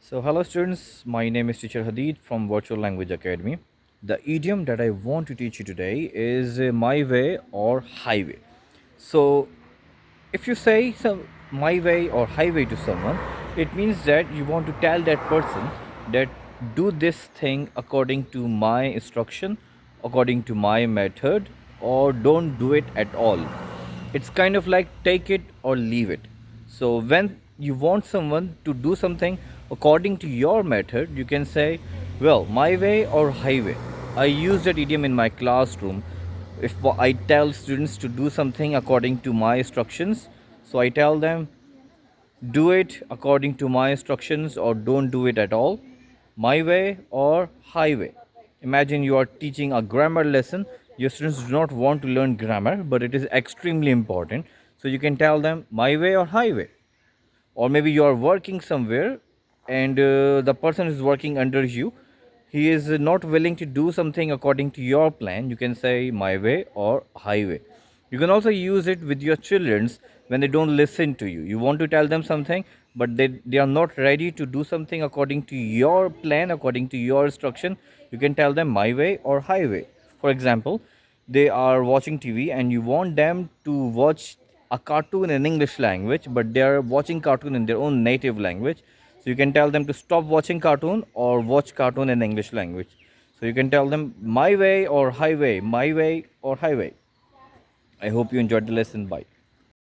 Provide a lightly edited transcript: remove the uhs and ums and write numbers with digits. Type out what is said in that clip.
So, hello students, my name is Teacher Hadid from Virtual Language Academy. The idiom that I want to teach you today is my way or highway. So, if you say my way or highway to someone, it means that you want to tell that person that do this thing according to my instruction, according to my method, or don't do it at all. It's kind of like take it or leave it. So when you want someone to do something according to your method, you can say, well, my way or highway. I use that idiom in my classroom. If I tell students to do something according to my instructions, so I tell them do it according to my instructions or don't do it at all, my way or highway. Imagine you are teaching a grammar lesson. Your students do not want to learn grammar, but it is extremely important. So you can tell them my way or highway. Or maybe you are working somewhere and the person is working under you, he is not willing to do something according to your plan. You can say my way or highway. You can also use it with your childrens when they don't listen to you. You want to tell them something, but they are not ready to do something according to your plan, according to your instruction. You can tell them my way or highway. For example, they are watching TV and you want them to watch a cartoon in English language, but they are watching cartoon in their own native language. So you can tell them to stop watching cartoon or watch cartoon in English language. So you can tell them my way or highway, my way or highway. I hope you enjoyed the lesson. Bye.